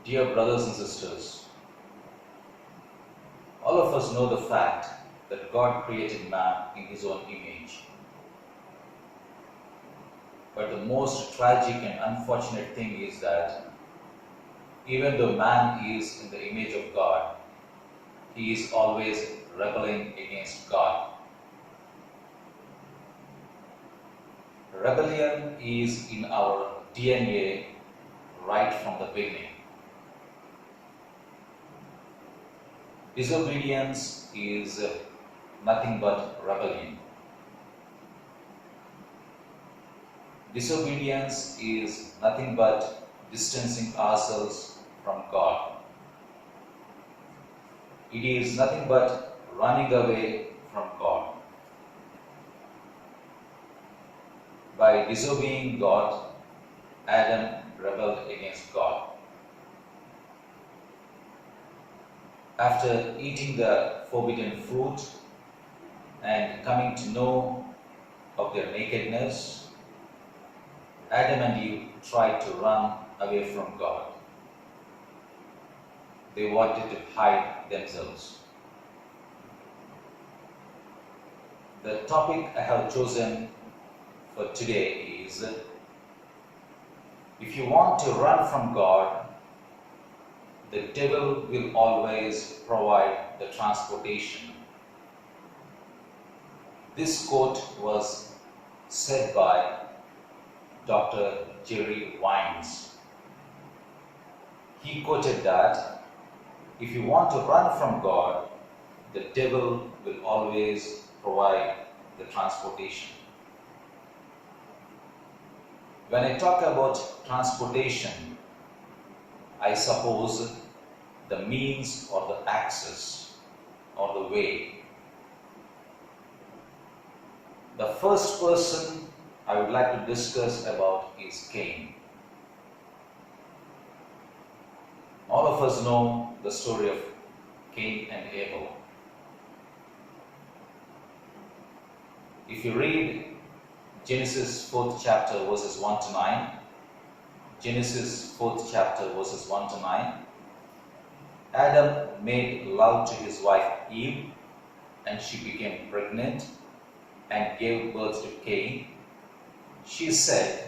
Dear brothers and sisters, all of us know the fact that God created man in his own image. But the most tragic and unfortunate thing is that even though man is in the image of God, he is always rebelling against God. Rebellion is in our DNA right from the beginning. Disobedience is nothing but rebellion. Disobedience is nothing but distancing ourselves from God. It is nothing but running away from God. By disobeying God, Adam rebelled against God. After eating the forbidden fruit and coming to know of their nakedness, Adam and Eve tried to run away from God. They wanted to hide themselves. The topic I have chosen for today is, if you want to run from God, the devil will always provide the transportation. This quote was said by Dr. Jerry Wines. He quoted that, if you want to run from God, the devil will always provide the transportation. When I talk about transportation, I suppose the means or the access or the way. The first person I would like to discuss about is Cain. All of us know the story of Cain and Abel. If you read Genesis 4th chapter verses 1 to 9, Genesis 4th chapter verses 1 to 9, Adam made love to his wife Eve, and she became pregnant and gave birth to Cain. She said,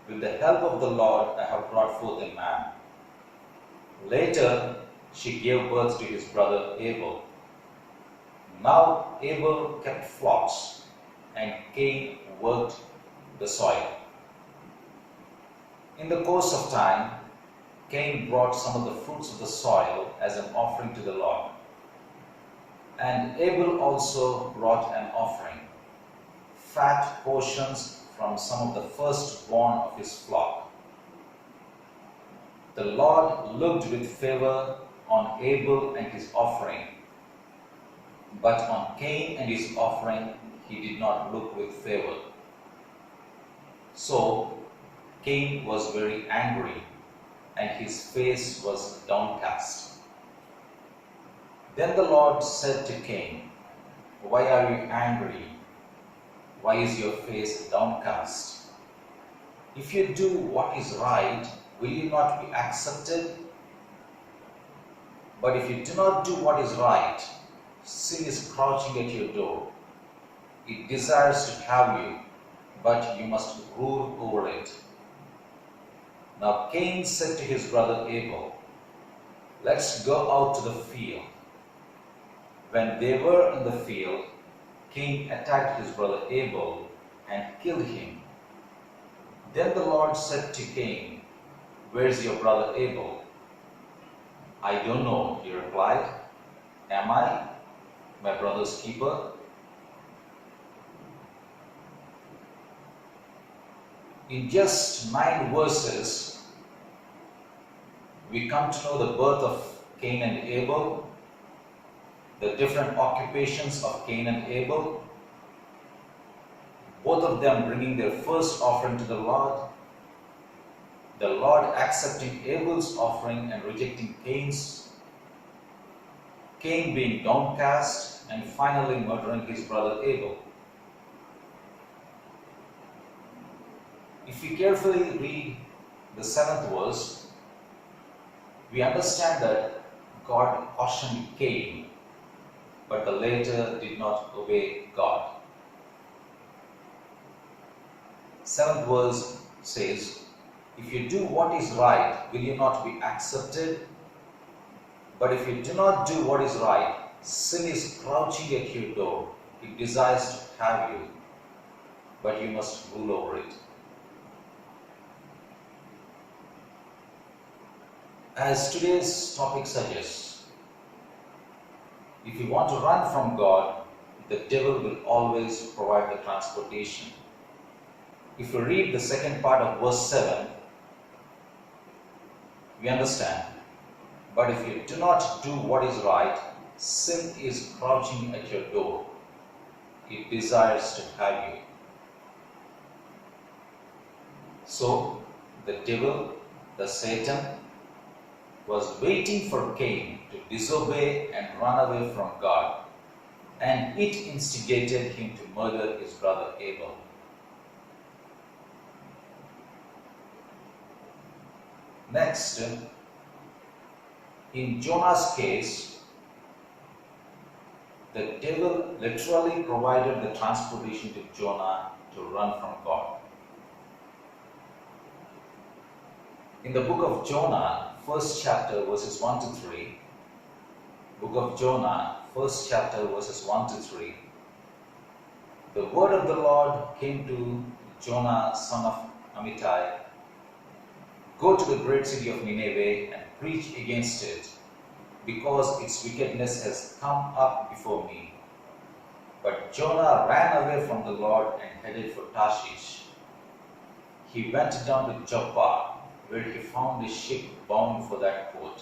"With the help of the Lord I have brought forth a man." Later, she gave birth to his brother Abel. Now Abel kept flocks, and Cain worked the soil. In the course of time, Cain brought some of the fruits of the soil as an offering to the Lord. And Abel also brought an offering, fat portions from some of the firstborn of his flock. The Lord looked with favor on Abel and his offering, but on Cain and his offering he did not look with favor. So Cain was very angry, and his face was downcast. Then the Lord said to Cain, "Why are you angry? Why is your face downcast? If you do what is right, will you not be accepted? But if you do not do what is right, sin is crouching at your door. It desires to have you, but you must rule over it." Now Cain said to his brother Abel, "Let's go out to the field." When they were in the field, Cain attacked his brother Abel and killed him. Then the Lord said to Cain, "Where's your brother Abel?" "I don't know," he replied. "Am I my brother's keeper?" In just 9 verses, we come to know the birth of Cain and Abel, the different occupations of Cain and Abel, both of them bringing their first offering to the Lord accepting Abel's offering and rejecting Cain's, Cain being downcast and finally murdering his brother Abel. If you carefully read the 7th verse, We understand that God cautioned Cain, but the latter did not obey God. 7th verse says, "If you do what is right, will you not be accepted? But if you do not do what is right, sin is crouching at your door. It desires to have you, but you must rule over it." As today's topic suggests, if you want to run from God, the devil will always provide the transportation. If you read the second part of verse 7, we understand, "But if you do not do what is right, sin is crouching at your door. It desires to have you." So, the devil, the Satan, was waiting for Cain to disobey and run away from God, and it instigated him to murder his brother Abel. Next, in Jonah's case, the devil literally provided the transportation to Jonah to run from God. In the book of Jonah, first chapter, verses 1 to 3, book of Jonah, first chapter, verses 1 to 3, the word of the Lord came to Jonah, son of Amittai, "Go to the great city of Nineveh and preach against it, because its wickedness has come up before me." But Jonah ran away from the Lord and headed for Tarshish. He went down to Joppa, where he found a ship bound for that port.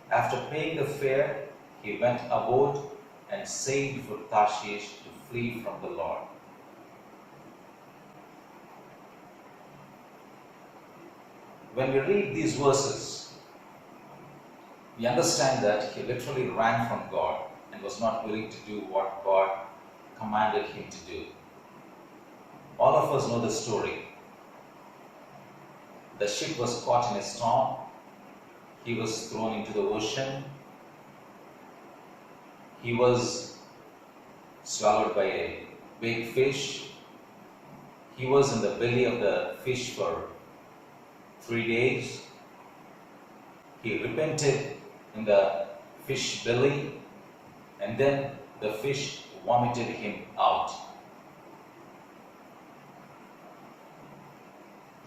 After paying the fare, he went aboard and sailed for Tarshish to flee from the Lord. When we read these verses, we understand that he literally ran from God and was not willing to do what God commanded him to do. All of us know the story. The ship was caught in a storm. He was thrown into the ocean. He was swallowed by a big fish. He was in the belly of the fish for 3 days. He repented in the fish belly, and then the fish vomited him out.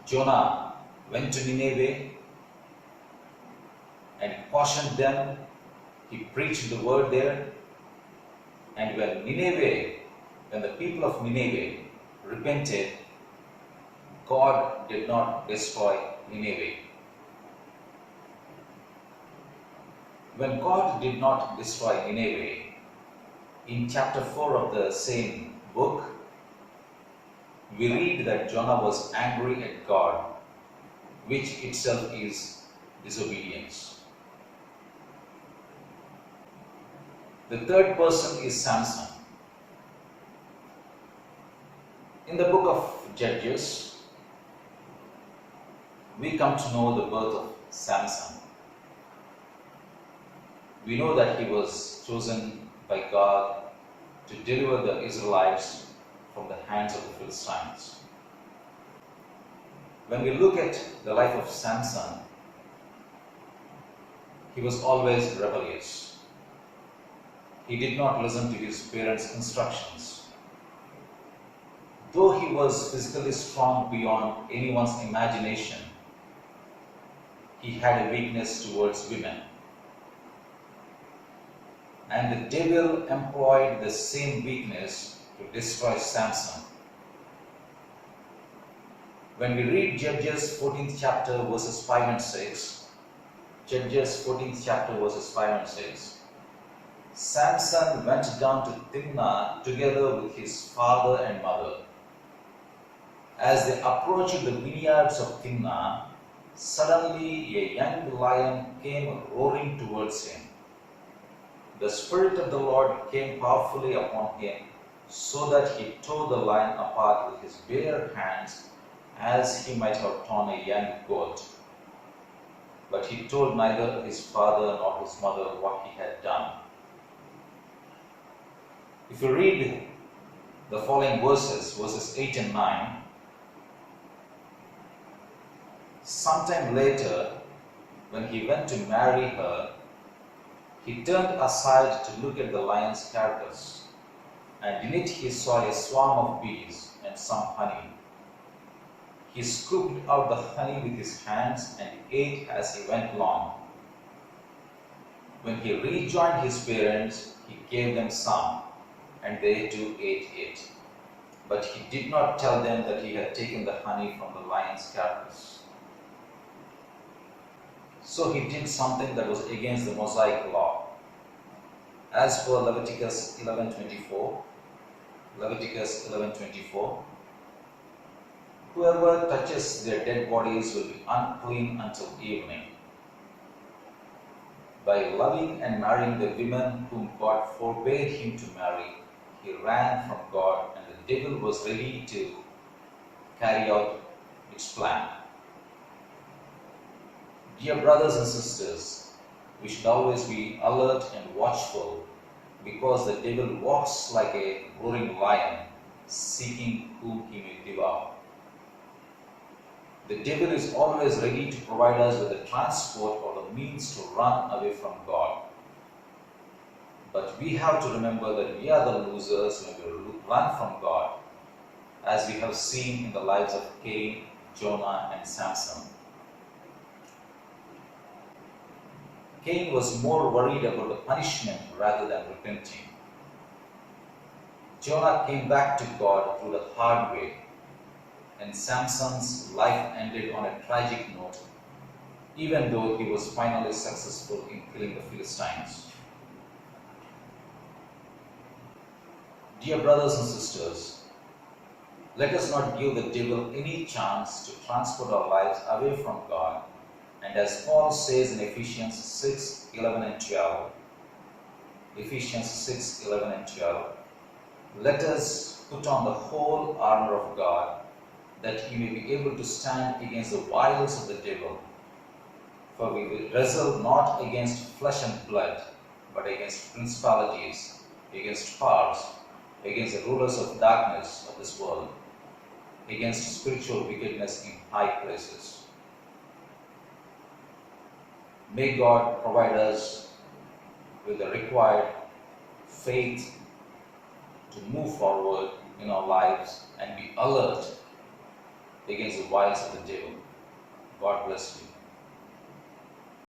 Jonah went to Nineveh and cautioned them. He preached the word there. And when the people of Nineveh repented, God did not destroy Nineveh. When God did not destroy Nineveh, in chapter 4 of the same book, we read that Jonah was angry at God, which itself is disobedience. The third person is Samson. In the book of Judges, we come to know the birth of Samson. We know that he was chosen by God to deliver the Israelites from the hands of the Philistines. When we look at the life of Samson, he was always rebellious. He did not listen to his parents' instructions. Though he was physically strong beyond anyone's imagination, he had a weakness towards women. And the devil employed the same weakness to destroy Samson. When we read Judges 14th chapter verses 5 and 6, Judges 14th chapter verses 5 and 6, Samson went down to Timnah together with his father and mother. As they approached the vineyards of Timnah, suddenly a young lion came roaring towards him. The Spirit of the Lord came powerfully upon him, so that he tore the lion apart with his bare hands, as he might have torn a young goat. but he told neither his father nor his mother what he had done. If you read the following verses 8 and 9, sometime later, when he went to marry her, he turned aside to look at the lion's carcass, and in it he saw a swarm of bees and some honey. He scooped out the honey with his hands and ate as he went along. When he rejoined his parents, he gave them some, and they too ate it. But he did not tell them that he had taken the honey from the lion's carcass. So he did something that was against the Mosaic law. As per Leviticus 11:24, whoever touches their dead bodies will be unclean until evening. By loving and marrying the women whom God forbade him to marry, he ran from God, and the devil was ready to carry out its plan. Dear brothers and sisters, we should always be alert and watchful, because the devil walks like a roaring lion, seeking whom he may devour. The devil is always ready to provide us with the transport or the means to run away from God. But we have to remember that we are the losers when we run from God, as we have seen in the lives of Cain, Jonah and Samson. Cain was more worried about the punishment rather than repenting. Jonah came back to God through the hard way, and Samson's life ended on a tragic note, even though he was finally successful in killing the Philistines. Dear brothers and sisters, let us not give the devil any chance to transport our lives away from God. And as Paul says in Ephesians 6:11 and 12, let us put on the whole armor of God, that you may be able to stand against the wiles of the devil. For we will wrestle not against flesh and blood, but against principalities, against powers, against the rulers of darkness of this world, against spiritual wickedness in high places. May God provide us with the required faith to move forward in our lives and be alert against the wiles of the devil. God bless you.